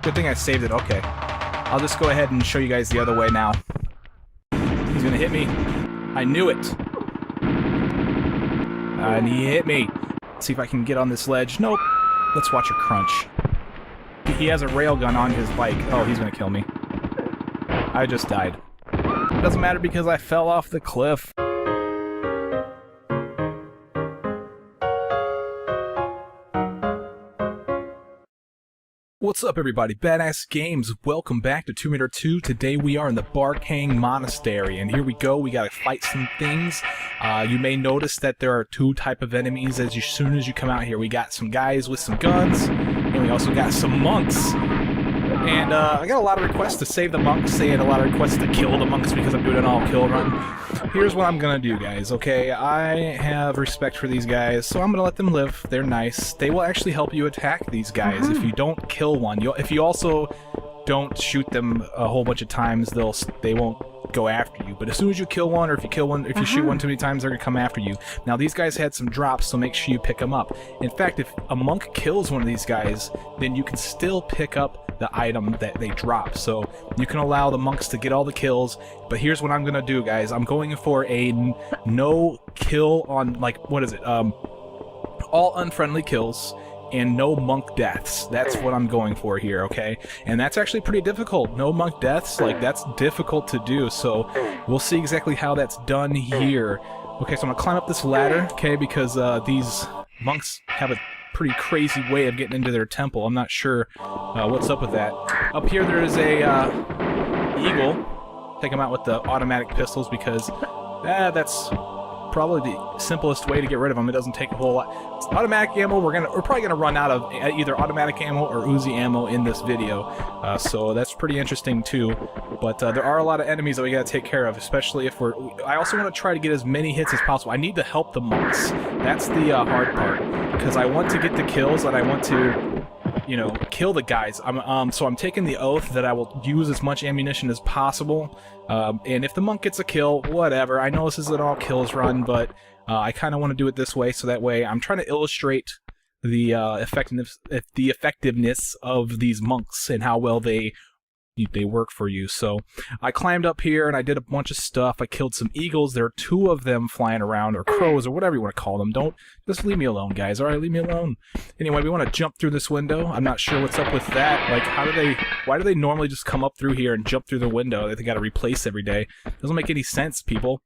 Good thing I saved it. Okay. I'll just go ahead and show you guys the other way now. He's gonna hit me. I knew it. And he hit me. Let's see if I can get on this ledge. Nope. Let's watch her crunch. He has a railgun on his bike. Oh, he's gonna kill me. I just died. Doesn't matter because I fell off the cliff. What's up, everybody? Badass Games. Welcome back to Tomb Raider 2. Today we are in the Barkhang Monastery, and here we go. We gotta fight some things. You may notice that there are two type of enemies as soon as you come out here. We got some guys with some guns, and we also got some monks. And I got a lot of requests to save the monks, and a lot of requests to kill the monks because I'm doing an all-kill run. Here's what I'm gonna do, guys, okay? I have respect for these guys, so I'm gonna let them live. They're nice. They will actually help you attack these guys if you don't kill one. If you also don't shoot them a whole bunch of times, they won't go after you. But as soon as you kill one, or if you shoot one too many times, they're gonna come after you. Now these guys had some drops, so make sure you pick them up. In fact, if a monk kills one of these guys, then you can still pick up the item that they drop. So you can allow the monks to get all the kills. But here's what I'm gonna do, guys. I'm going for a no kill on, like, what is it? All unfriendly kills and no monk deaths. That's what I'm going for here, okay? And that's actually pretty difficult. No monk deaths, like, that's difficult to do, so we'll see exactly how that's done here. Okay, so I'm gonna climb up this ladder, okay, because these monks have a pretty crazy way of getting into their temple. I'm not sure what's up with that. Up here there is a eagle. Take him out with the automatic pistols because that's probably the simplest way to get rid of them. It doesn't take a whole lot. It's automatic ammo. We're probably gonna run out of either automatic ammo or Uzi ammo in this video, so that's pretty interesting too. But there are a lot of enemies that we gotta take care of, especially if I also want to try to get as many hits as possible. I need to help the monks. That's the hard part, because I want to get the kills and I want to, you know, kill the guys. So I'm taking the oath that I will use as much ammunition as possible. And if the monk gets a kill, whatever. I know this is an all kills run, but I kind of want to do it this way, so that way I'm trying to illustrate the effectiveness of these monks and how well they work for you. So I climbed up here and I did a bunch of stuff. I killed some eagles. There are two of them flying around, or crows, or whatever you want to call them. Don't just leave me alone, guys. All right, leave me alone. Anyway, we want to jump through this window. I'm not sure what's up with that. Like, why do they normally just come up through here and jump through the window that they got to replace every day? Doesn't make any sense, people.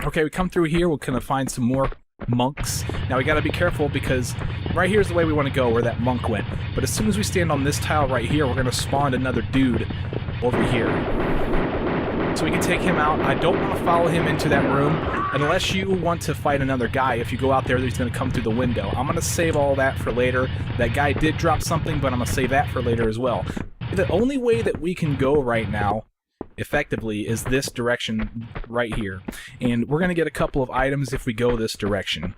Okay, we come through here. We're gonna find some more monks. Now we gotta be careful because right here's the way we want to go, where that monk went. But as soon as we stand on this tile right here, we're gonna spawn another dude over here. So we can take him out. I don't want to follow him into that room unless you want to fight another guy. If you go out there, he's gonna come through the window. I'm gonna save all that for later. That guy did drop something, but I'm gonna save that for later as well. The only way that we can go right now effectively is this direction right here, and we're going to get a couple of items if we go this direction.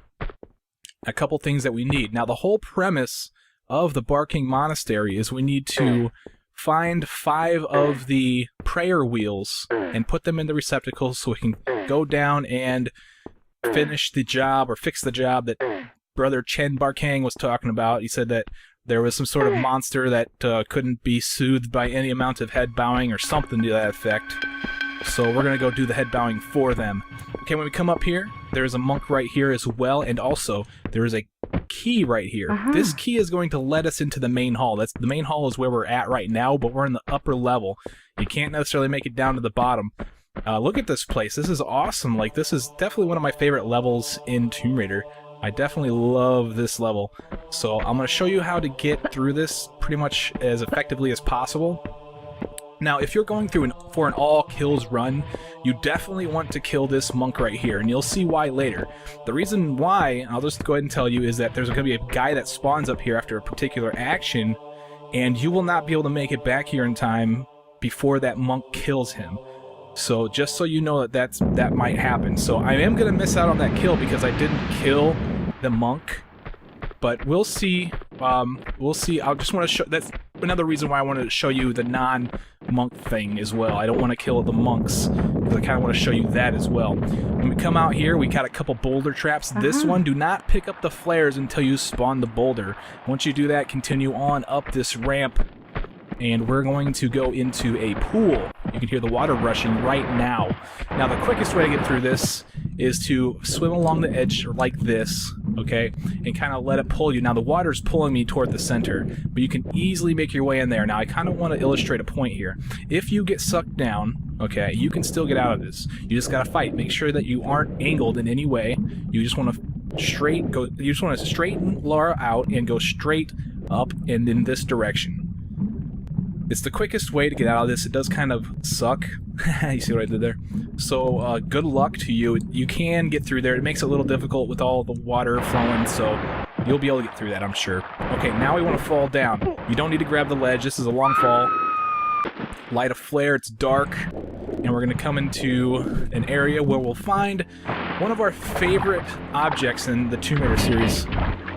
A couple things that we need. Now the whole premise of the Barkhang Monastery is we need to find 5 of the prayer wheels and put them in the receptacles so we can go down and finish the job, or fix the job that Brother Chen Barkhang was talking about. He said that there was some sort of monster that couldn't be soothed by any amount of head bowing or something to that effect. So we're going to go do the head bowing for them. Okay, when we come up here, there's a monk right here as well, and also there is a key right here. This key is going to let us into the main hall. The main hall is where we're at right now, but we're in the upper level. You can't necessarily make it down to the bottom. Look at this place. This is awesome. Like, this is definitely one of my favorite levels in Tomb Raider. I definitely love this level. So I'm going to show you how to get through this pretty much as effectively as possible. Now, if you're going through for an all kills run, you definitely want to kill this monk right here, and you'll see why later. The reason why, I'll just go ahead and tell you, is that there's going to be a guy that spawns up here after a particular action, and you will not be able to make it back here in time before that monk kills him. So just so you know that might happen. So I am going to miss out on that kill because I didn't kill the monk, but we'll see. We'll see. I just want to show. That's another reason why I wanted to show you the non-monk thing as well. I don't want to kill the monks because I kind of want to show you that as well. When we come out here, we got a couple boulder traps. This one, do not pick up the flares until you spawn the boulder. Once you do that, continue on up this ramp and we're going to go into a pool. You can hear the water rushing right now. Now, the quickest way to get through this is to swim along the edge like this, okay, and kind of let it pull you. Now, the water's pulling me toward the center, but you can easily make your way in there. Now, I kind of want to illustrate a point here. If you get sucked down, okay, you can still get out of this. You just got to fight. Make sure that you aren't angled in any way. You just want to you just want to straighten Laura out and go straight up and in this direction. It's the quickest way to get out of this. It does kind of suck. You see what I did there? So, good luck to you. You can get through there. It makes it a little difficult with all the water flowing, so you'll be able to get through that, I'm sure. Okay, now we want to fall down. You don't need to grab the ledge. This is a long fall. Light a flare. It's dark. And we're going to come into an area where we'll find one of our favorite objects in the Tomb Raider series.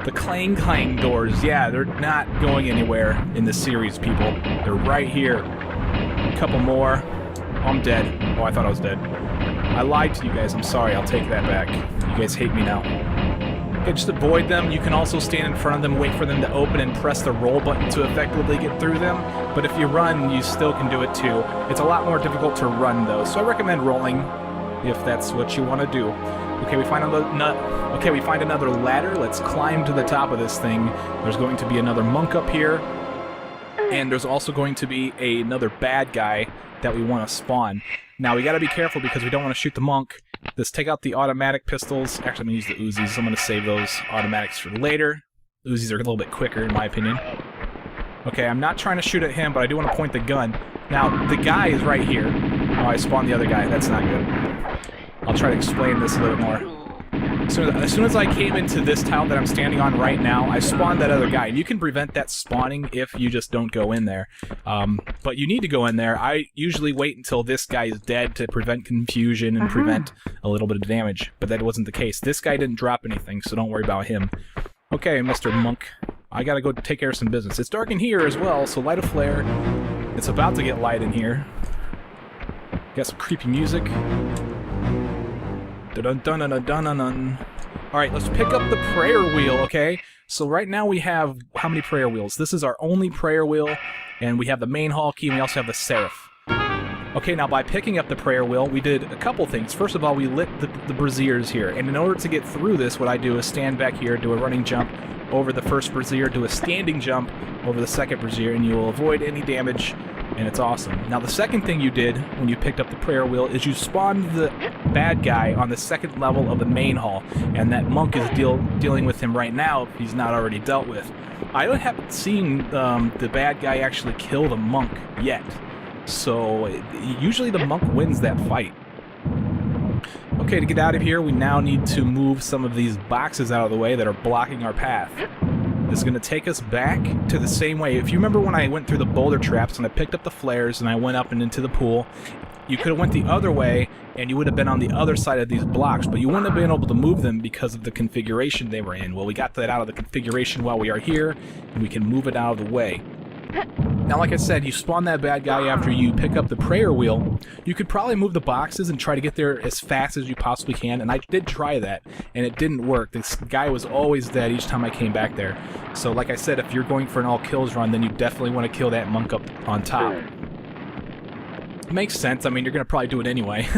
The Clang Clang doors. Yeah, they're not going anywhere in this series, people. They're right here. A couple more. Oh, I'm dead. Oh, I thought I was dead. I lied to you guys. I'm sorry. I'll take that back. You guys hate me now. Okay, just avoid them. You can also stand in front of them, wait for them to open, and press the roll button to effectively get through them. But if you run, you still can do it too. It's a lot more difficult to run, though, so I recommend rolling if that's what you want to do. Okay, we find another ladder. Let's climb to the top of this thing. There's going to be another monk up here, and there's also going to be another bad guy that we want to spawn. Now, we got to be careful because we don't want to shoot the monk. Let's take out the automatic pistols. Actually, I'm going to use the Uzis. I'm going to save those automatics for later. Uzis are a little bit quicker, in my opinion. Okay, I'm not trying to shoot at him, but I do want to point the gun. Now, the guy is right here. Oh, I spawned the other guy. That's not good. I'll try to explain this a little more. So as soon as I came into this tile that I'm standing on right now, I spawned that other guy. And you can prevent that spawning if you just don't go in there. But you need to go in there. I usually wait until this guy is dead to prevent confusion and prevent a little bit of damage. But that wasn't the case. This guy didn't drop anything, so don't worry about him. Okay, Mr. Monk. I gotta go take care of some business. It's dark in here as well, so light a flare. It's about to get light in here. Got some creepy music. Dun-dun-dun-dun-dun-dun. Alright, let's pick up the prayer wheel, okay? So right now we have how many prayer wheels? This is our only prayer wheel, and we have the main hall key, and we also have the seraph. Okay, now by picking up the prayer wheel, we did a couple things. First of all, we lit the braziers here, and in order to get through this, what I do is stand back here, do a running jump over the first brazier, do a standing jump over the second brazier, and you will avoid any damage, and it's awesome. Now, the second thing you did when you picked up the prayer wheel is you spawned the bad guy on the second level of the main hall, and that monk is dealing with him right now if he's not already dealt with. I haven't seen the bad guy actually kill the monk yet, so usually the monk wins that fight. Okay, to get out of here, we now need to move some of these boxes out of the way that are blocking our path. This is going to take us back to the same way. If you remember when I went through the boulder traps and I picked up the flares and I went up and into the pool, you could have went the other way and you would have been on the other side of these blocks, but you wouldn't have been able to move them because of the configuration they were in. Well, we got that out of the configuration while we are here, and we can move it out of the way. Now, like I said, you spawn that bad guy after you pick up the prayer wheel. You could probably move the boxes and try to get there as fast as you possibly can, and I did try that, and it didn't work. This guy was always dead each time I came back there. So, like I said, if you're going for an all-kills run, then you definitely want to kill that monk up on top. Makes sense. I mean, you're going to probably do it anyway.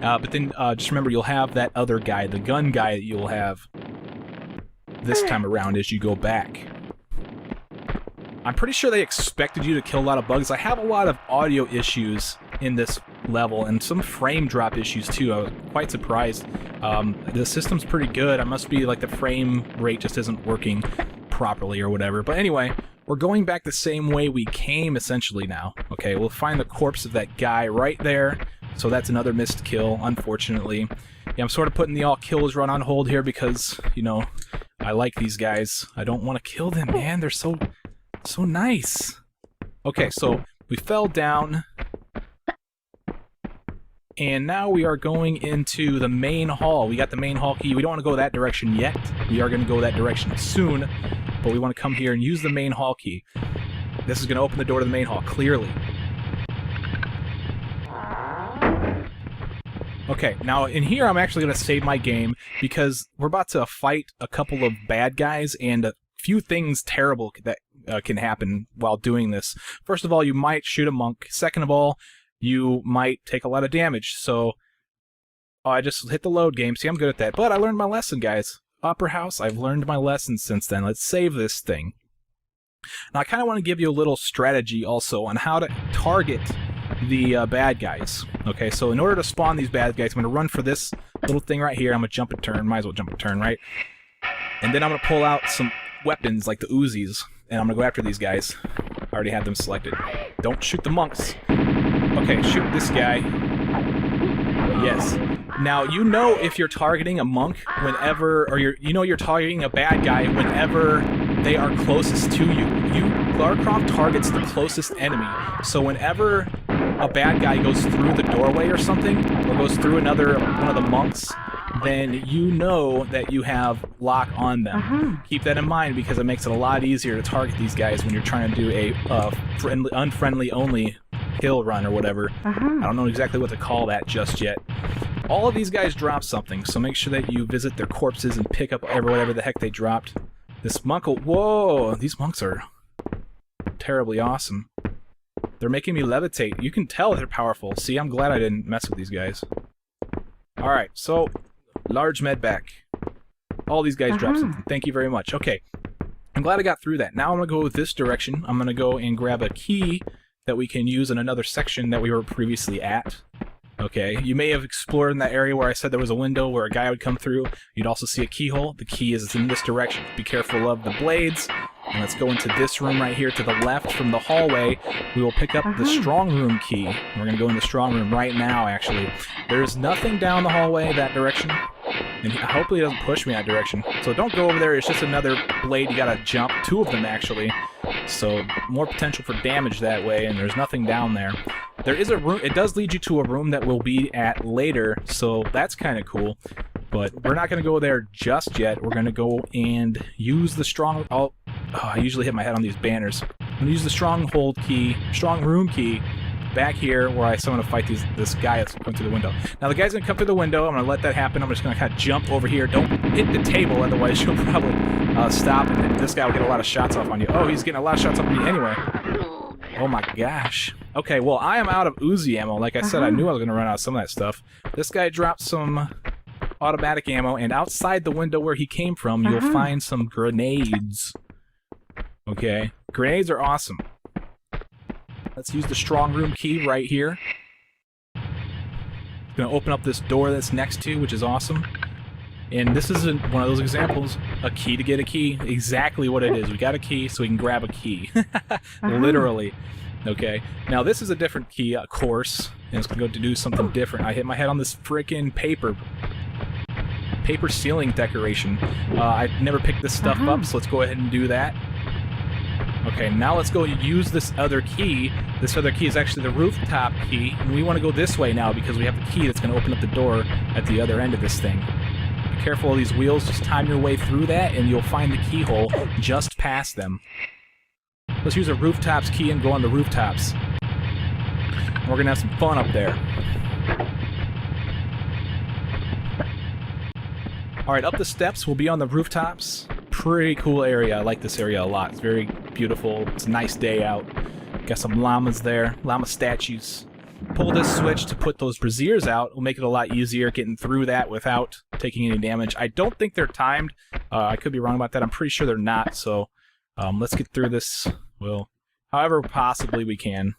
But then just remember, you'll have that other guy, the gun guy that you'll have this time around as you go back. I'm pretty sure they expected you to kill a lot of bugs. I have a lot of audio issues in this level and some frame drop issues too. I was quite surprised. The system's pretty good. I must be like the frame rate just isn't working properly or whatever. But anyway, we're going back the same way we came essentially now. Okay, we'll find the corpse of that guy right there. So that's another missed kill, unfortunately. Yeah, I'm sort of putting the all kills run on hold here because, you know, I like these guys. I don't want to kill them, man. They're so nice. Okay, so we fell down. And now we are going into the main hall. We got the main hall key. We don't want to go that direction yet. We are going to go that direction soon. But we want to come here and use the main hall key. This is going to open the door to the main hall, clearly. Okay, now in here I'm actually going to save my game because we're about to fight a couple of bad guys and a few things terrible that can happen while doing this. First of all, you might shoot a monk. Second of all, you might take a lot of damage. So, I just hit the load game. See, I'm good at that. But I learned my lesson, guys. Upper House, I've learned my lesson since then. Let's save this thing. Now, I kind of want to give you a little strategy also on how to target the bad guys. Okay, so in order to spawn these bad guys, I'm going to run for this little thing right here. I'm going to jump and turn. Might as well jump and turn, right? And then I'm going to pull out some weapons like the Uzis, and I'm going to go after these guys. I already had them selected. Don't shoot the monks. Okay, shoot this guy. Yes. Now, you know if you're targeting a monk whenever, or you're targeting a bad guy whenever they are closest to you. Barkhang targets the closest enemy. So whenever a bad guy goes through the doorway or something, or goes through one of the monks, then you know that you have lock on them. Keep that in mind because it makes it a lot easier to target these guys when you're trying to do a unfriendly only kill run or whatever. I don't know exactly what to call that just yet. All of these guys drop something, so make sure that you visit their corpses and pick up whatever the heck they dropped. This monk, whoa, these monks are terribly awesome. They're making me levitate. You can tell they're powerful. See, I'm glad I didn't mess with these guys. Alright, so, large med back. All these guys dropped something. Thank you very much. Okay, I'm glad I got through that. Now I'm going to go this direction. I'm going to go and grab a key that we can use in another section that we were previously at. Okay, you may have explored in that area where I said there was a window where a guy would come through. You'd also see a keyhole. The key is in this direction. Be careful of the blades. And let's go into this room right here to the left from the hallway. We will pick up the strong room key. We're going to go in the strong room right now, actually. There's nothing down the hallway that direction. And hopefully it doesn't push me that direction. So don't go over there. It's just another blade you got to jump. 2 of them, actually. So more potential for damage that way. And there's nothing down there. There is a room. It does lead you to a room that we'll be at later. So that's kind of cool. But we're not going to go there just yet. We're going to go and use the strong... Oh, I usually hit my head on these banners. I'm going to use the stronghold key, strong room key, back here where I still want to fight this guy that's going through the window. Now the guy's going to come through the window. I'm going to let that happen. I'm just going to kind of jump over here. Don't hit the table, otherwise you'll probably stop and this guy will get a lot of shots off on you. Oh, he's getting a lot of shots off on me anyway. Oh my gosh. Okay, well, I am out of Uzi ammo. Like I said, I knew I was going to run out of some of that stuff. This guy dropped some automatic ammo, and outside the window where he came from, you'll find some grenades. Okay, grenades are awesome. Let's use the strong room key right here. Gonna open up this door that's next to, which is awesome. And this is one of those examples, a key to get a key. Exactly what it is. We got a key, so we can grab a key. Literally. Okay, now this is a different key, of course, and it's going to do something different. I hit my head on this freaking paper ceiling decoration. I never picked this stuff up, so let's go ahead and do that. Okay, now let's go use this other key. This other key is actually the rooftop key, and we want to go this way now because we have the key that's going to open up the door at the other end of this thing. Be careful of these wheels, just time your way through that, and you'll find the keyhole just past them. Let's use a rooftops key and go on the rooftops. We're going to have some fun up there. Alright, up the steps, we'll be on the rooftops. Pretty cool area. I like this area a lot. It's very beautiful. It's a nice day out. Got some llamas there. Llama statues. Pull this switch to put those braziers out. It'll make it a lot easier getting through that without taking any damage. I don't think they're timed. I could be wrong about that. I'm pretty sure they're not. So let's get through this. Well, however possibly we can.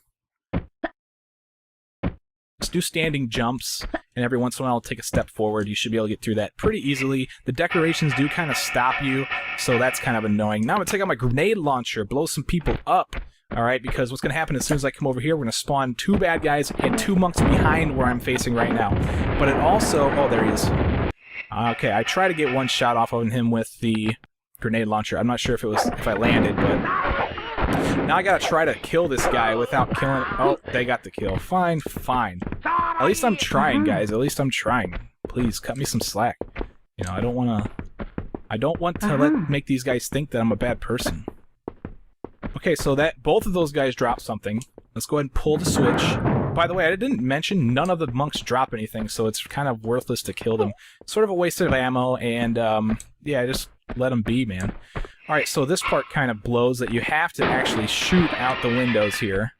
Let's do standing jumps, and every once in a while I'll take a step forward. You should be able to get through that pretty easily. The decorations do kind of stop you, so that's kind of annoying. Now I'm going to take out my grenade launcher, blow some people up, alright, because what's going to happen as soon as I come over here, we're going to spawn 2 bad guys and 2 monks behind where I'm facing right now. But it also... Oh, there he is. Okay, I try to get one shot off on him with the grenade launcher. I'm not sure if I landed, but... Now I gotta try to kill this guy without killing... Oh, they got the kill. Fine, fine. At least I'm trying, guys. At least I'm trying. Please, cut me some slack. You know, I don't want to make these guys think that I'm a bad person. Okay, so that both of those guys dropped something. Let's go ahead and pull the switch. By the way, I didn't mention none of the monks drop anything, so it's kind of worthless to kill them. Sort of a waste of ammo, and yeah, just let them be, man. Alright, so this part kind of blows that you have to actually shoot out the windows here.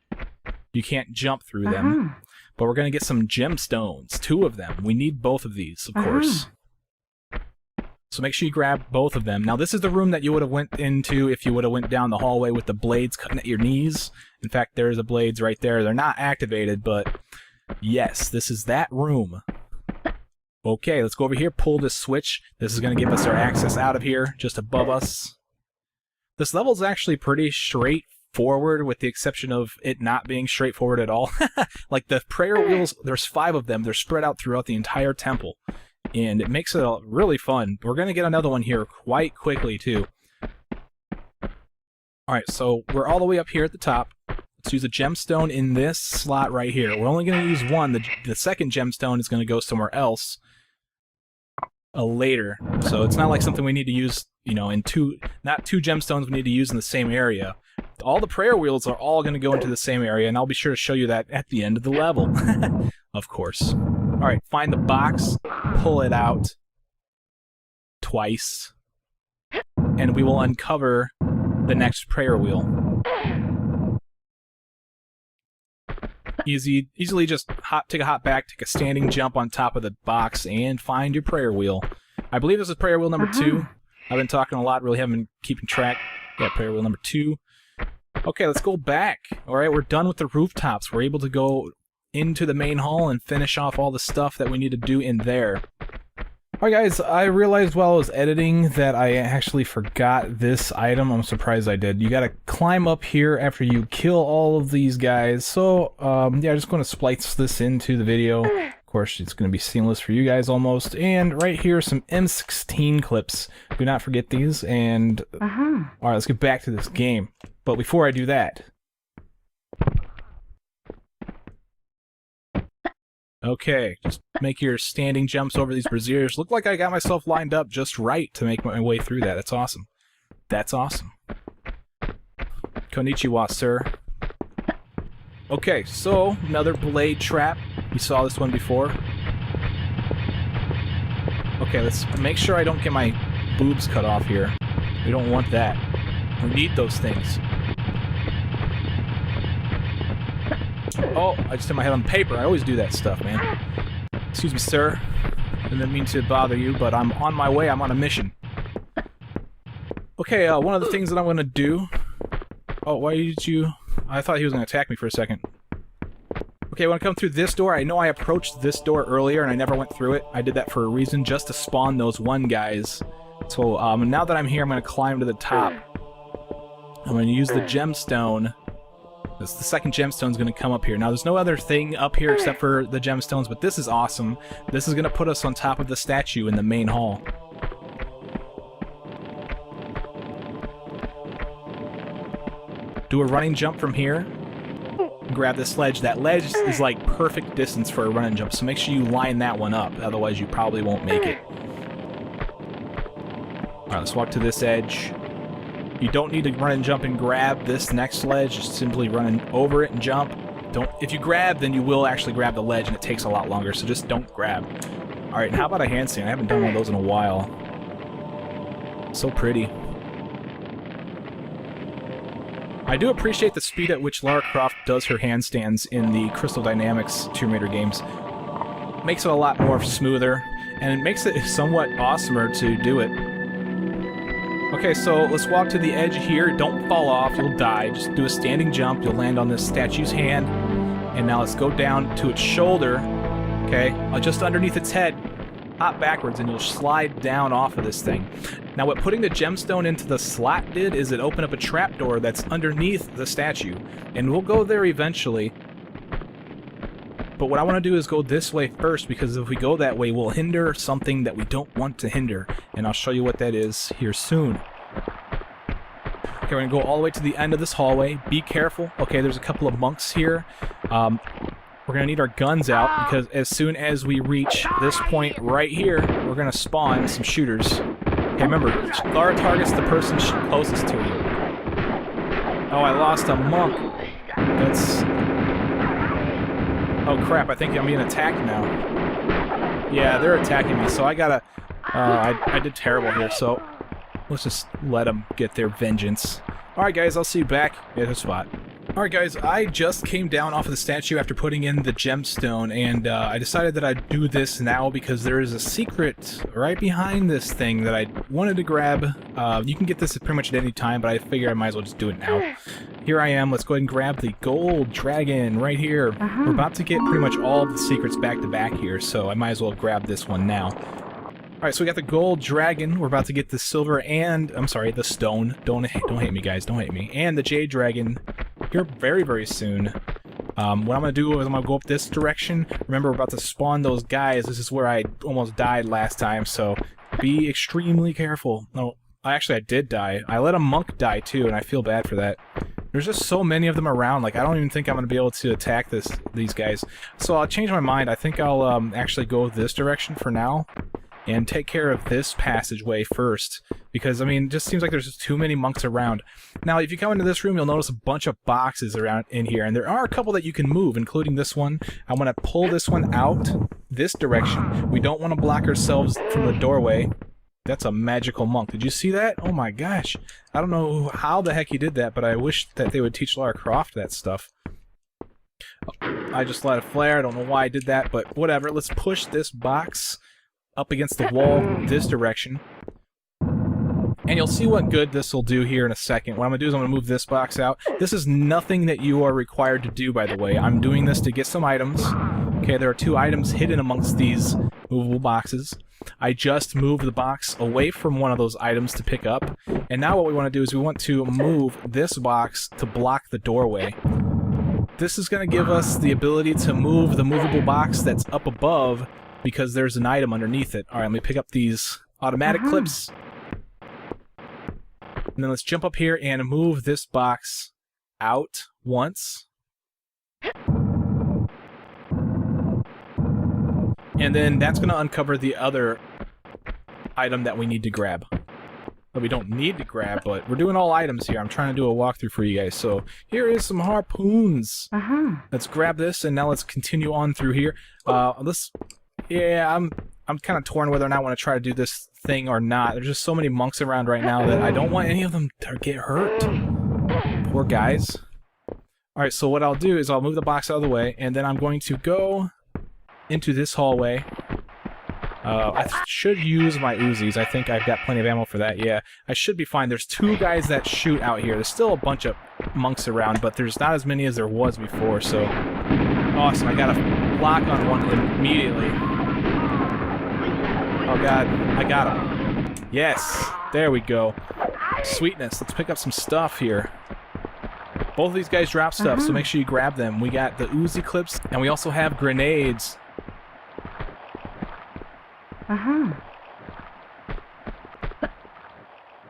You can't jump through them. But we're going to get some gemstones. 2 of them. We need both of these, of course. So make sure you grab both of them. Now this is the room that you would have went into if you would have went down the hallway with the blades cutting at your knees. In fact, there's the blades right there. They're not activated, but yes, this is that room. Okay, let's go over here, pull this switch. This is going to give us our access out of here, just above us. This level is actually pretty straightforward, with the exception of it not being straightforward at all. Like the prayer wheels, there's 5 of them. They're spread out throughout the entire temple. And it makes it really fun. We're going to get another one here quite quickly, too. Alright, so we're all the way up here at the top. Let's use a gemstone in this slot right here. We're only going to use one. The second gemstone is going to go somewhere else later. So it's not like something we need to use, you know, in not 2 gemstones we need to use in the same area. All the prayer wheels are all going to go into the same area, and I'll be sure to show you that at the end of the level. Of course. Alright, find the box, pull it out twice, and we will uncover the next prayer wheel. Easily just take a hop back, take a standing jump on top of the box, and find your prayer wheel. I believe this is prayer wheel number 2. I've been talking a lot, really haven't been keeping track. Yeah, prayer wheel number 2. Okay, let's go back. Alright, we're done with the rooftops. We're able to go into the main hall and finish off all the stuff that we need to do in there. Alright guys, I realized while I was editing that I actually forgot this item. I'm surprised I did. You gotta climb up here after you kill all of these guys. So, yeah, I'm just going to splice this into the video. Of course, it's going to be seamless for you guys almost. And right here, some M16 clips. Do not forget these. And, alright, let's get back to this game. But before I do that... Okay, just make your standing jumps over these braziers. Look like I got myself lined up just right to make my way through that. That's awesome. That's awesome. Konnichiwa, sir. Okay, so another blade trap. We saw this one before. Okay, let's make sure I don't get my boobs cut off here. We don't want that. We need those things. Oh, I just hit my head on paper. I always do that stuff, man. Excuse me, sir. I didn't mean to bother you, but I'm on my way. I'm on a mission. Okay, one of the things that I'm going to do... Oh, why did you... I thought he was going to attack me for a second. Okay, when I come through this door, I know I approached this door earlier and I never went through it. I did that for a reason, just to spawn those 1 guys. So, now that I'm here, I'm going to climb to the top. I'm going to use the gemstone... The second gemstone is going to come up here. Now, there's no other thing up here except for the gemstones, but this is awesome. This is going to put us on top of the statue in the main hall. Do a running jump from here. Grab this ledge. That ledge is like perfect distance for a running jump, so make sure you line that one up. Otherwise, you probably won't make it. Alright, let's walk to this edge. You don't need to run and jump and grab this next ledge, just simply run over it and jump. If you grab, then you will actually grab the ledge and it takes a lot longer, so just don't grab. Alright, how about a handstand? I haven't done one of those in a while. So pretty. I do appreciate the speed at which Lara Croft does her handstands in the Crystal Dynamics Tomb Raider games. Makes it a lot more smoother, and it makes it somewhat awesomer to do it. Okay, so let's walk to the edge here. Don't fall off, you'll die. Just do a standing jump, you'll land on this statue's hand. And now let's go down to its shoulder, okay, just underneath its head. Hop backwards and you'll slide down off of this thing. Now what putting the gemstone into the slot did is it opened up a trapdoor that's underneath the statue. And we'll go there eventually. But what I want to do is go this way first, because if we go that way, we'll hinder something that we don't want to hinder. And I'll show you what that is here soon. Okay, we're going to go all the way to the end of this hallway. Be careful. Okay, there's a couple of monks here. We're going to need our guns out, because as soon as we reach this point right here, we're going to spawn some shooters. Okay, remember, Lara targets the person closest to you. Oh, I lost a monk. That's... Oh crap, I think I'm being attacked now. Yeah, they're attacking me, so I gotta... I did terrible here, so... Let's just let them get their vengeance. Alright guys, I'll see you back at the spot. Alright guys, I just came down off of the statue after putting in the gemstone, and I decided that I'd do this now because there is a secret right behind this thing that I wanted to grab. You can get this pretty much at any time, but I figure I might as well just do it now. Here I am, let's go ahead and grab the gold dragon right here. We're about to get pretty much all the secrets back to back here, so I might as well grab this one now. Alright, so we got the gold dragon, we're about to get the silver and, I'm sorry, the stone. Don't hate me guys, don't hate me. And the jade dragon here very, very soon. What I'm going to do is I'm going to go up this direction. Remember, we're about to spawn those guys. This is where I almost died last time, so be extremely careful. No, actually I did die. I let a monk die too, and I feel bad for that. There's just so many of them around, like I don't even think I'm going to be able to attack these guys. So I'll change my mind. I think I'll actually go this direction for now and take care of this passageway first, because, I mean, it just seems like there's just too many monks around. Now, if you come into this room, you'll notice a bunch of boxes around in here, and there are a couple that you can move, including this one. I want to pull this one out this direction. We don't want to block ourselves from the doorway. That's a magical monk. Did you see that? Oh my gosh. I don't know how the heck he did that, but I wish that they would teach Lara Croft that stuff. I just let it flare. I don't know why I did that, but whatever. Let's push this box up against the wall this direction. And you'll see what good this will do here in a second. What I'm going to do is I'm going to move this box out. This is nothing that you are required to do, by the way. I'm doing this to get some items. Okay, there are 2 items hidden amongst these movable boxes. I just moved the box away from one of those items to pick up. And now what we want to do is we want to move this box to block the doorway. This is going to give us the ability to move the movable box that's up above, because there's an item underneath it. Alright, let me pick up these automatic clips. And then let's jump up here and move this box out once. And then that's going to uncover the other item that we need to grab. That we don't need to grab, but we're doing all items here. I'm trying to do a walkthrough for you guys. So here is some harpoons. Let's grab this, and now let's continue on through here. Yeah, I'm kind of torn whether or not I want to try to do this thing or not. There's just so many monks around right now that I don't want any of them to get hurt. Poor guys. Alright, so what I'll do is I'll move the box out of the way, and then I'm going to go into this hallway. I should use my Uzis. I think I've got plenty of ammo for that. Yeah, I should be fine. There's 2 guys that shoot out here. There's still a bunch of monks around, but there's not as many as there was before, so awesome. I got a lock on one immediately. Oh god, I got him. Yes, there we go. Sweetness. Let's pick up some stuff here. Both of these guys drop stuff, so make sure you grab them. We got the Uzi clips, and we also have grenades.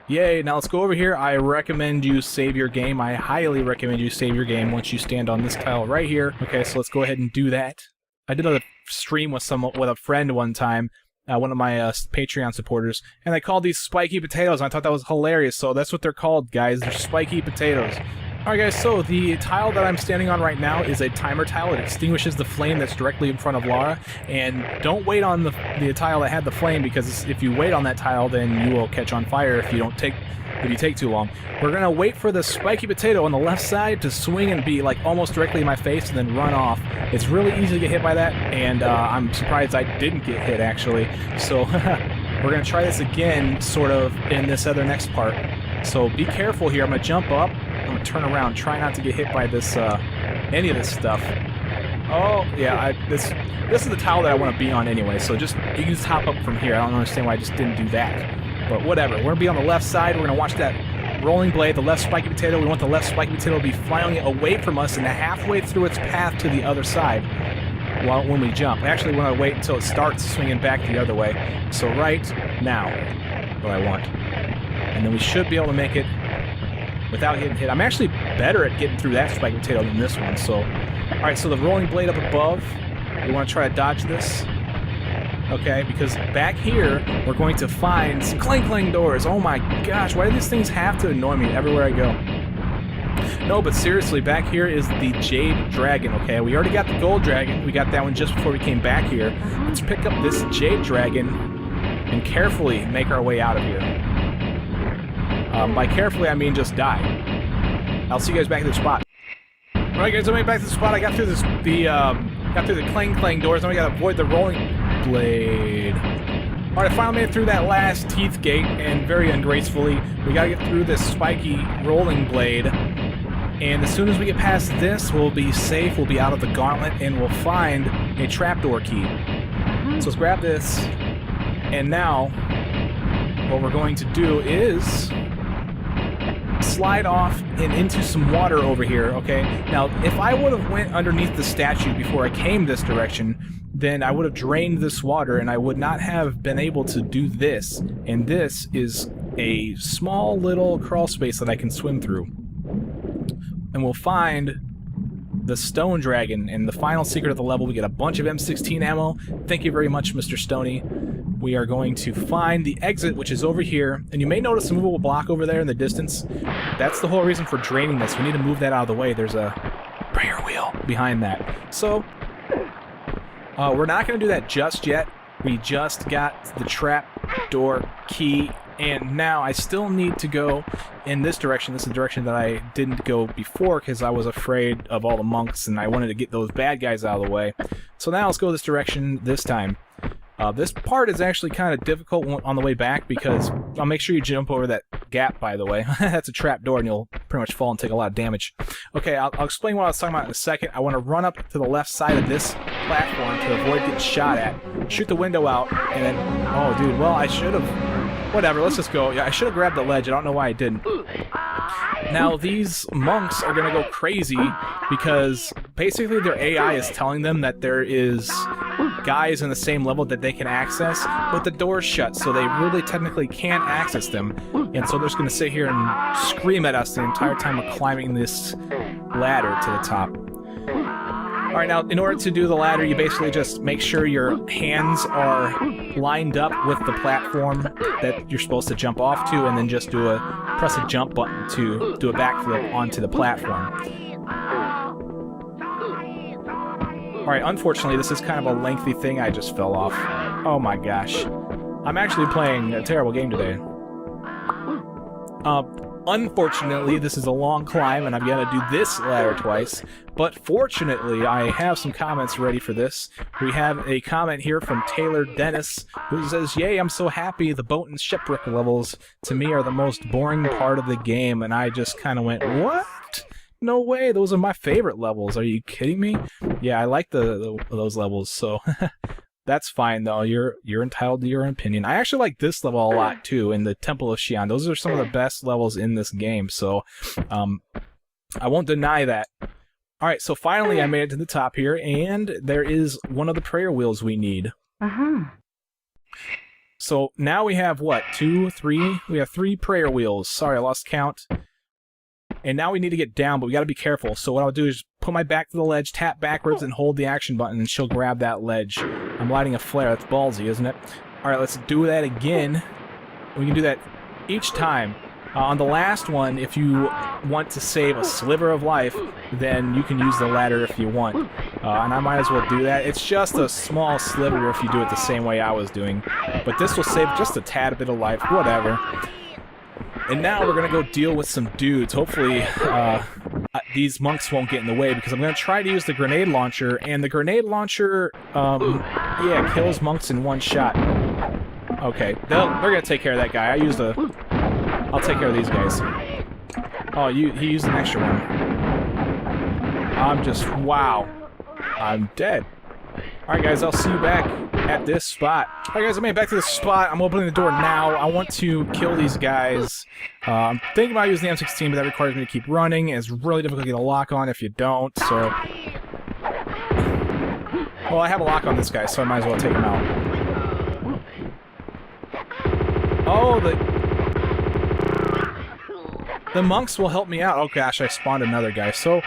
Yay, now let's go over here. I recommend you save your game. I highly recommend you save your game once you stand on this tile right here. Okay, so let's go ahead and do that. I did a stream with a friend one time, one of my Patreon supporters, and they called these spiky potatoes, and I thought that was hilarious, so that's what they're called, guys. They're spiky potatoes. Alright guys, so the tile that I'm standing on right now is a timer tile. It extinguishes the flame that's directly in front of Lara, and don't wait on the tile that had the flame, because if you wait on that tile, then you will catch on fire if you take too long. We're gonna wait for the spiky potato on the left side to swing and be like almost directly in my face and then run off. It's really easy to get hit by that, and I'm surprised I didn't get hit actually. So we're gonna try this again sort of in this other next part. So be careful here. I'm gonna jump up, I'm gonna turn around, try not to get hit by this any of this stuff. Oh yeah, this is the tile that I want to be on anyway, so you can just hop up from here. I don't understand why I just didn't do that. But whatever, we're going to be on the left side, we're going to watch that rolling blade, the left spiky potato. We want the left spiky potato to be flying away from us and halfway through its path to the other side when we jump. I actually want to wait until it starts swinging back the other way. So right now, what I want. And then we should be able to make it without getting hit. I'm actually better at getting through that spiky potato than this one. So, alright, so the rolling blade up above, we want to try to dodge this. Okay, because back here, we're going to find some clang doors. Oh my gosh, why do these things have to annoy me everywhere I go? No, but seriously, back here is the Jade Dragon, okay? We already got the Gold Dragon. We got that one just before we came back here. Let's pick up this Jade Dragon and carefully make our way out of here. By carefully, I mean just die. I'll see you guys back at the spot. Alright guys, I made it back to the spot. I got through got through the clang doors, then we gotta avoid the rolling blade. Alright, I finally made it through that last teeth gate, and very ungracefully, we gotta get through this spiky rolling blade. And as soon as we get past this, we'll be safe, we'll be out of the gauntlet, and we'll find a trapdoor key. So let's grab this, and now, what we're going to do is slide off and into some water over here, okay? Now, if I would have went underneath the statue before I came this direction, then I would have drained this water and I would not have been able to do this. And this is a small little crawl space that I can swim through. And we'll find the stone dragon, and the final secret of the level. We get a bunch of M16 ammo. Thank you very much, Mr. Stoney. We are going to find the exit, which is over here, and you may notice a movable block over there in the distance. That's the whole reason for draining this. We need to move that out of the way. There's a prayer wheel behind that. So, we're not going to do that just yet. We just got the trap door key, and now I still need to go in this direction. This is the direction that I didn't go before because I was afraid of all the monks and I wanted to get those bad guys out of the way. So now let's go this direction this time. This part is actually kind of difficult on the way back because I'll make sure you jump over that gap, by the way. That's a trap door and you'll pretty much fall and take a lot of damage. Okay, I'll explain what I was talking about in a second. I want to run up to the left side of this platform to avoid getting shot at, shoot the window out, and then... Oh, dude, well, I should have... Whatever, let's just go. Yeah, I should have grabbed the ledge. I don't know why I didn't. Now, these monks are going to go crazy because basically their AI is telling them that there is guys in the same level that they can access, but the door's shut, so they really technically can't access them. And so they're just going to sit here and scream at us the entire time we're climbing this ladder to the top. Alright, now, in order to do the ladder, you basically just make sure your hands are lined up with the platform that you're supposed to jump off to, and then just press a jump button to do a backflip onto the platform. Alright, unfortunately, this is kind of a lengthy thing. I just fell off. Oh my gosh. I'm actually playing a terrible game today. Unfortunately, this is a long climb, and I've got to do this ladder twice. But fortunately, I have some comments ready for this. We have a comment here from Taylor Dennis, who says, "Yay, I'm so happy. The boat and shipwreck levels, to me, are the most boring part of the game." And I just kind of went, what? No way, those are my favorite levels. Are you kidding me? Yeah, I like those levels, so... That's fine, though. You're entitled to your opinion. I actually like this level a lot, too, in the Temple of Xi'an. Those are some of the best levels in this game, so I won't deny that. Alright, so finally I made it to the top here, and there is one of the prayer wheels we need. So now we have, what, 2, 3? We have 3 prayer wheels. Sorry, I lost count. And now we need to get down, but we gotta be careful. So what I'll do is put my back to the ledge, tap backwards, and hold the action button, and she'll grab that ledge. I'm lighting a flare. That's ballsy, isn't it? Alright, let's do that again. We can do that each time. On the last one, if you want to save a sliver of life, then you can use the ladder if you want. And I might as well do that. It's just a small sliver if you do it the same way I was doing. But this will save just a tad bit of life, whatever. And now we're going to go deal with some dudes. Hopefully, these monks won't get in the way, because I'm going to try to use the grenade launcher, and the grenade launcher, yeah, kills monks in one shot. Okay, they're going to take care of that guy. I'll take care of these guys. Oh, he used an extra one. Wow. I'm dead. Alright guys, I'll see you back at this spot. Alright guys, I made it back to this spot. I'm opening the door now. I want to kill these guys. I'm thinking about using the M16, but that requires me to keep running. It's really difficult to get a lock on if you don't, so... Well, I have a lock on this guy, so I might as well take him out. Oh, the monks will help me out. Oh gosh, I spawned another guy. So,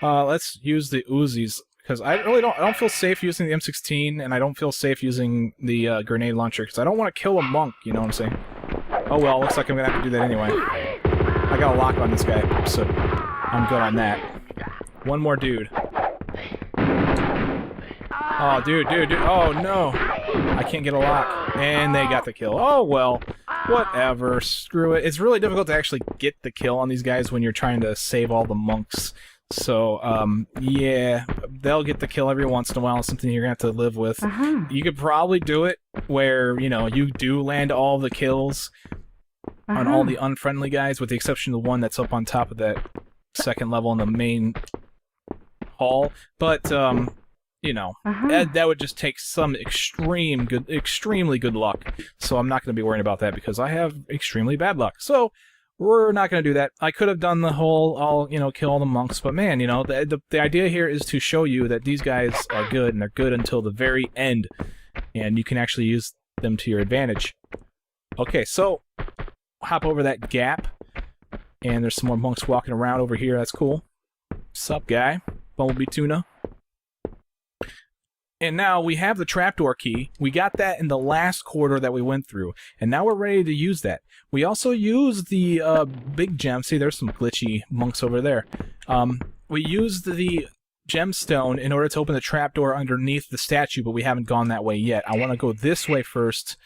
let's use the Uzis. Because I don't feel safe using the M16, and I don't feel safe using the grenade launcher, because I don't want to kill a monk, you know what I'm saying? Oh well, looks like I'm going to have to do that anyway. I got a lock on this guy, so I'm good on that. One more dude. Oh, dude. Oh, no. I can't get a lock. And they got the kill. Oh, well. Whatever, screw it. It's really difficult to actually get the kill on these guys when you're trying to save all the monks. So, yeah, they'll get the kill every once in a while. It's something you're gonna have to live with. You could probably do it where, you know, you do land all the kills on all the unfriendly guys, with the exception of the one that's up on top of that second level in the main hall. But, you know, that would just take some extremely good luck. So I'm not going to be worrying about that because I have extremely bad luck. So we're not going to do that. I could have done the whole, I'll, you know, kill all the monks. But man, you know, the idea here is to show you that these guys are good, and they're good until the very end. And you can actually use them to your advantage. Okay, so hop over that gap. And there's some more monks walking around over here. That's cool. Sup, guy? Bumblebee Tuna. And now we have the trapdoor key. We got that in the last quarter that we went through. And now we're ready to use that. We also use the big gem. See, there's some glitchy monks over there. We used the gemstone in order to open the trapdoor underneath the statue, but we haven't gone that way yet. I want to go this way first.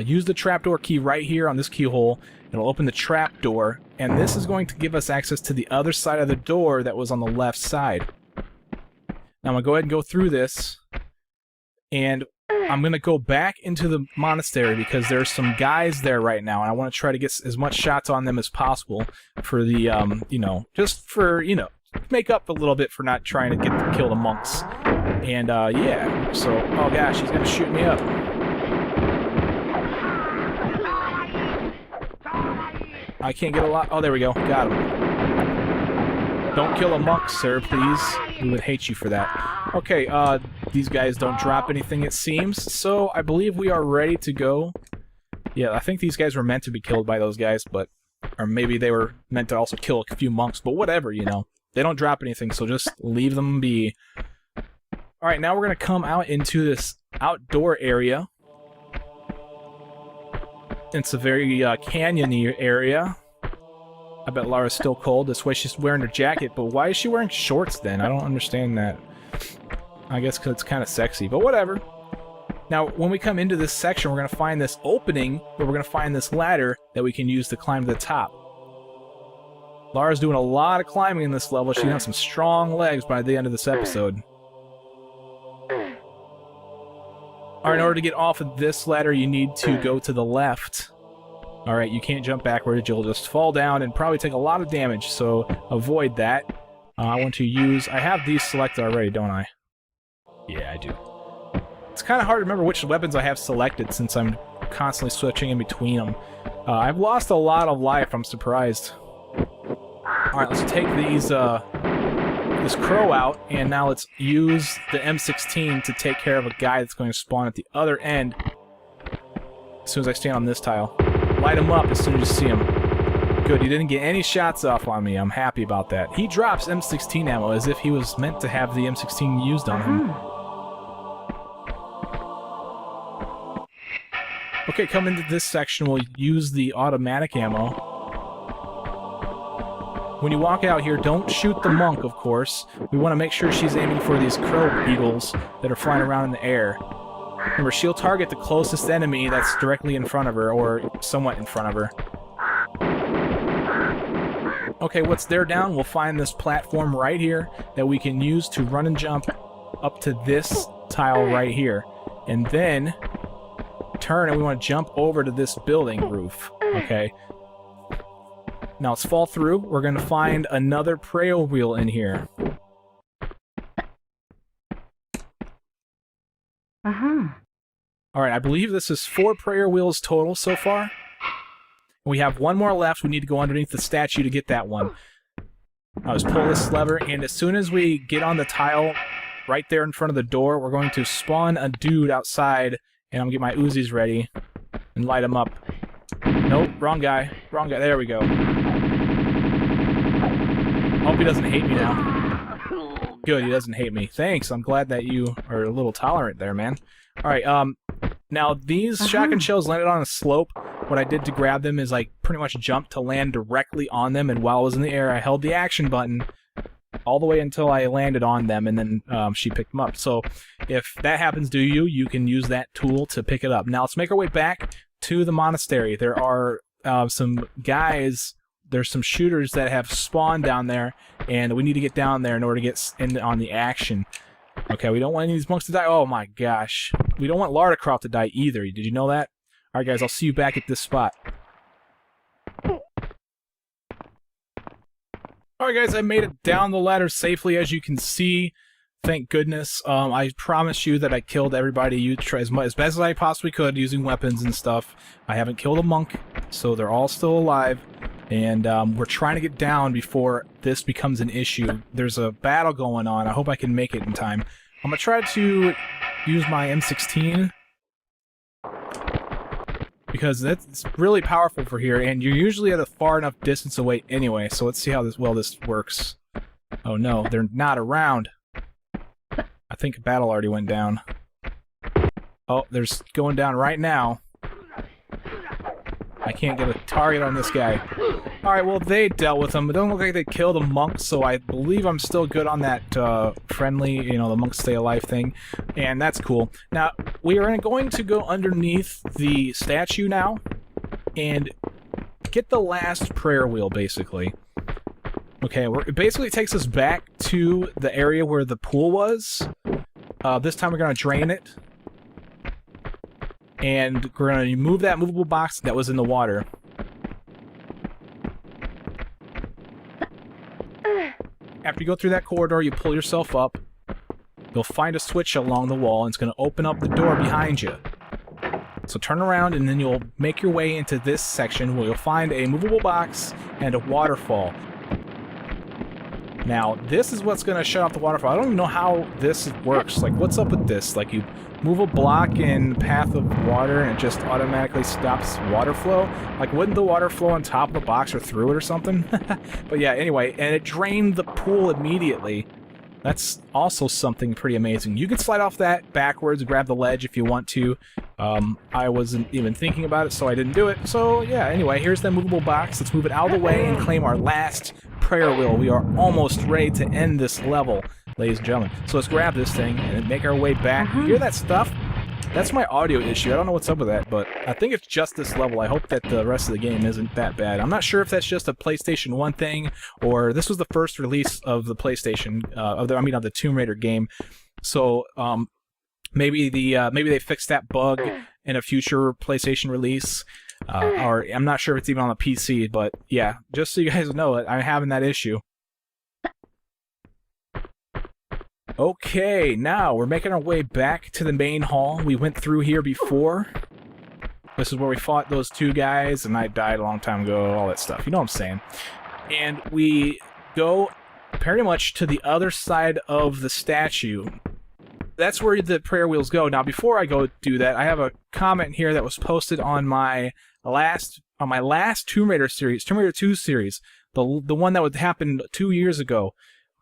Use the trapdoor key right here on this keyhole. It'll open the trapdoor, and this is going to give us access to the other side of the door that was on the left side. Now I'm going to go ahead and go through this, and I'm going to go back into the monastery because there's some guys there right now, and I want to try to get as much shots on them as possible for the, you know, just for, you know, make up a little bit for not trying to kill the monks. And, yeah, so, oh gosh, he's going to shoot me up. I can't get a lot. Oh, there we go. Got him. Don't kill a monk, sir, please. We would hate you for that. Okay, these guys don't drop anything, it seems. So, I believe we are ready to go. Yeah, I think these guys were meant to be killed by those guys, but... Or maybe they were meant to also kill a few monks, but whatever, you know. They don't drop anything, so just leave them be. Alright, now we're going to come out into this outdoor area. It's a very canyony area. I bet Lara's still cold. This way she's wearing her jacket, but why is she wearing shorts then? I don't understand that. I guess because it's kind of sexy, but whatever. Now, when we come into this section, we're going to find this opening, where we're going to find this ladder that we can use to climb to the top. Lara's doing a lot of climbing in this level. She's got some strong legs by the end of this episode. Alright, in order to get off of this ladder, you need to go to the left. Alright, you can't jump backwards. You'll just fall down and probably take a lot of damage, so avoid that. I want to use... I have these selected already, don't I? Yeah, I do. It's kind of hard to remember which weapons I have selected since I'm constantly switching in between them. I've lost a lot of life, I'm surprised. Alright, let's take these, this crow out, and now let's use the M16 to take care of a guy that's going to spawn at the other end as soon as I stand on this tile. Light him up as soon as you see him. Good, he didn't get any shots off on me. I'm happy about that. He drops M16 ammo as if he was meant to have the M16 used on him. Okay, come into this section, we'll use the automatic ammo. When you walk out here, don't shoot the monk, of course. We want to make sure she's aiming for these crow eagles that are flying around in the air. Remember, she'll target the closest enemy that's directly in front of her, or somewhat in front of her. Okay, once they're down, we'll find this platform right here that we can use to run and jump up to this tile right here. And then turn, and we want to jump over to this building roof. Okay. Now let's fall through. We're going to find another prayer wheel in here. Alright, I believe this is 4 prayer wheels total so far. We have one more left. We need to go underneath the statue to get that one. I'll just pull this lever, and as soon as we get on the tile right there in front of the door, we're going to spawn a dude outside, and I'm going to get my Uzis ready and light him up. Nope, wrong guy. Wrong guy. There we go. Hope he doesn't hate me now. Good, he doesn't hate me. Thanks, I'm glad that you are a little tolerant there, man. Alright, now these shotgun shells landed on a slope. What I did to grab them is I pretty much jumped to land directly on them, and while I was in the air, I held the action button all the way until I landed on them, and then she picked them up. So if that happens to you, you can use that tool to pick it up. Now let's make our way back to the monastery. There are some guys, there's some shooters that have spawned down there, and we need to get down there in order to get in on the action. Okay, we don't want any of these monks to die. Oh my gosh. We don't want Lardacroft to die either. Did you know that? Alright guys, I'll see you back at this spot. Alright guys, I made it down the ladder safely, as you can see. Thank goodness. I promised you that I killed everybody as best as I possibly could using weapons and stuff. I haven't killed a monk, so they're all still alive. And we're trying to get down before this becomes an issue. There's a battle going on. I hope I can make it in time. I'm going to try to use my M16 because that's really powerful for here, and you're usually at a far enough distance away anyway, so let's see how this works. Oh no, they're not around. I think a battle already went down. Oh, they're going down right now. I can't get a target on this guy. Alright, well, they dealt with him. It doesn't look like they killed a monk, so I believe I'm still good on that friendly, you know, the monks stay alive thing. And that's cool. Now, we are going to go underneath the statue now and get the last prayer wheel, basically. Okay, it basically takes us back to the area where the pool was. This time we're going to drain it. And we're going to remove that movable box that was in the water. After you go through that corridor, you pull yourself up. You'll find a switch along the wall, and it's going to open up the door behind you. So turn around, and then you'll make your way into this section where you'll find a movable box and a waterfall. Now, this is what's going to shut off the waterfall. I don't even know how this works. Like, what's up with this? Like, you move a block in path of water and it just automatically stops water flow? Like, wouldn't the water flow on top of the box or through it or something? But yeah, anyway, and it drained the pool immediately. That's also something pretty amazing. You can slide off that backwards, grab the ledge if you want to. I wasn't even thinking about it, so I didn't do it. So yeah, anyway, here's the movable box. Let's move it out of the way and claim our last prayer wheel. We are almost ready to end this level, ladies and gentlemen. So let's grab this thing and make our way back. You hear that stuff? That's my audio issue. I don't know what's up with that, but I think it's just this level. I hope that the rest of the game isn't that bad. I'm not sure if that's just a PlayStation 1 thing, or this was the first release of the PlayStation, of the Tomb Raider game. So maybe they fixed that bug in a future PlayStation release. Or I'm not sure if it's even on the PC, but yeah, just so you guys know it, I'm having that issue. Okay, now we're making our way back to the main hall. We went through here before. This is where we fought those two guys, and I died a long time ago, all that stuff. You know what I'm saying. And we go pretty much to the other side of the statue. That's where the prayer wheels go. Now, before I go do that, I have a comment here that was posted on my last Tomb Raider series, Tomb Raider 2 series, the one that would happen 2 years ago.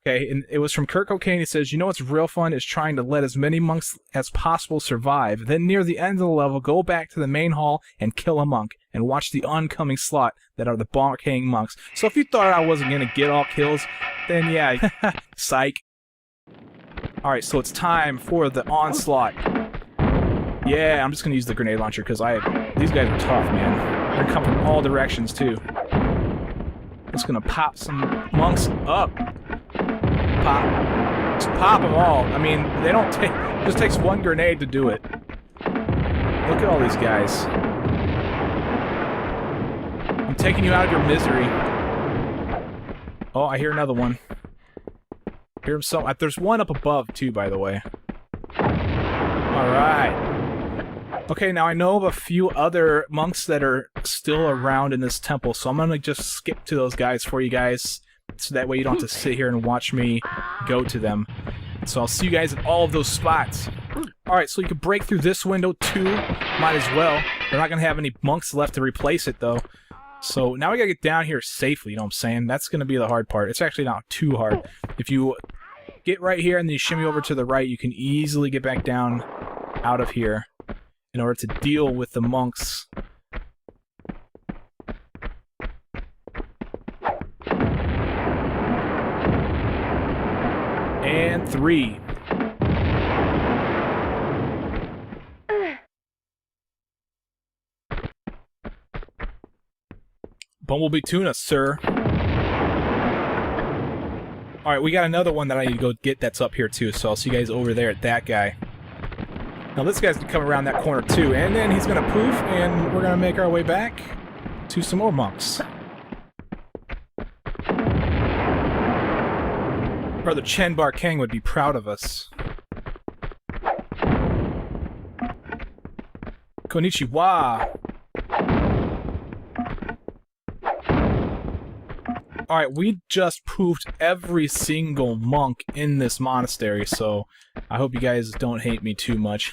Okay, and it was from Kurt Cocaine. He says, "You know what's real fun is trying to let as many monks as possible survive. Then near the end of the level, go back to the main hall and kill a monk, and watch the oncoming slot that are the Barkhang monks." So if you thought I wasn't gonna get all kills, then yeah, psych. Alright, so it's time for the onslaught. Yeah, I'm just gonna use the grenade launcher because these guys are tough, man. They're coming from all directions too. Just gonna pop some monks up. Just pop them all. I mean, they don't take. It just takes one grenade to do it. Look at all these guys. I'm taking you out of your misery. Oh, I hear another one. Hear him so. There's one up above too, by the way. All right. Okay, now I know of a few other monks that are still around in this temple, so I'm gonna just skip to those guys for you guys. So that way you don't have to sit here and watch me go to them. So I'll see you guys at all of those spots. Alright, so you can break through this window too. Might as well. They're not going to have any monks left to replace it though. So now we got to get down here safely, you know what I'm saying? That's going to be the hard part. It's actually not too hard. If you get right here and then you shimmy over to the right, you can easily get back down out of here in order to deal with the monks. And 3. Bumblebee tuna, sir. Alright, we got another one that I need to go get that's up here too, so I'll see you guys over there at that guy. Now this guy's gonna come around that corner too, and then he's gonna poof, and we're gonna make our way back to some more monks. Brother Chen Barkhang would be proud of us. Konnichiwa! Alright, we just poofed every single monk in this monastery, so I hope you guys don't hate me too much.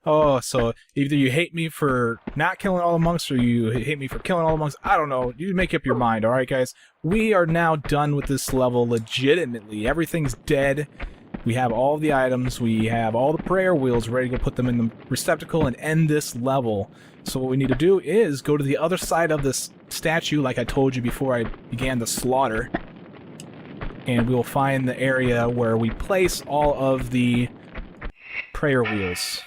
Oh, so either you hate me for not killing all the monks, or you hate me for killing all the monks. I don't know. You make up your mind, alright guys? We are now done with this level legitimately. Everything's dead. We have all the items, we have all the prayer wheels ready to put them in the receptacle and end this level. So what we need to do is go to the other side of this statue, like I told you before I began the slaughter. And we will find the area where we place all of the prayer wheels.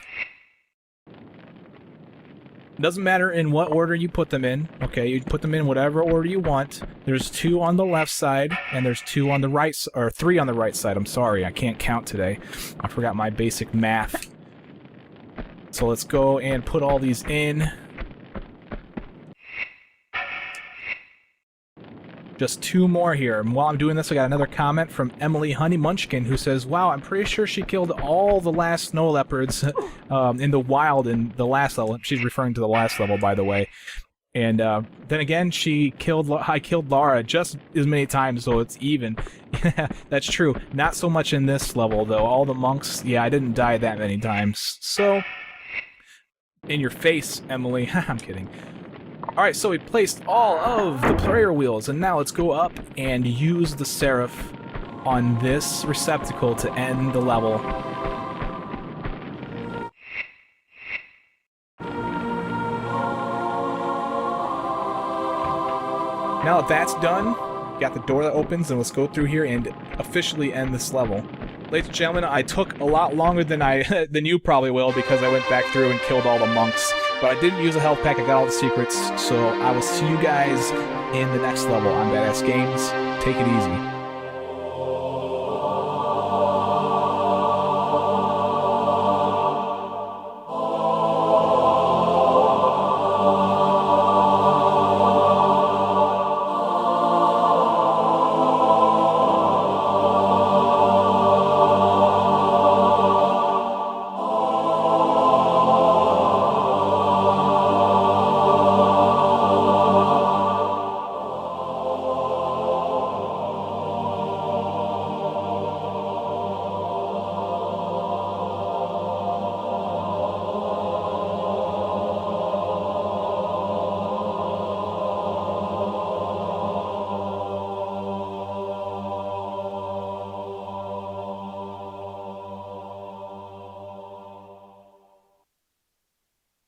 It doesn't matter in what order you put them in. Okay, you put them in whatever order you want. There's 2 on the left side, and there's 2 on the right, or 3 on the right side. I'm sorry, I can't count today. I forgot my basic math. So let's go and put all these in. Just 2 more here. And while I'm doing this, I got another comment from Emily Honey Munchkin who says, wow, I'm pretty sure she killed all the last snow leopards in the wild in the last level. She's referring to the last level, by the way. And then again, I killed Lara just as many times, so it's even. That's true. Not so much in this level, though. All the monks, yeah, I didn't die that many times. So, in your face, Emily. I'm kidding. Alright, so we placed all of the prayer wheels, and now let's go up and use the seraph on this receptacle to end the level. Now that that's done, got the door that opens, and let's go through here and officially end this level. Ladies and gentlemen, I took a lot longer than than you probably will, because I went back through and killed all the monks. But I didn't use a health pack, I got all the secrets, so I will see you guys in the next level on Badass Games. Take it easy.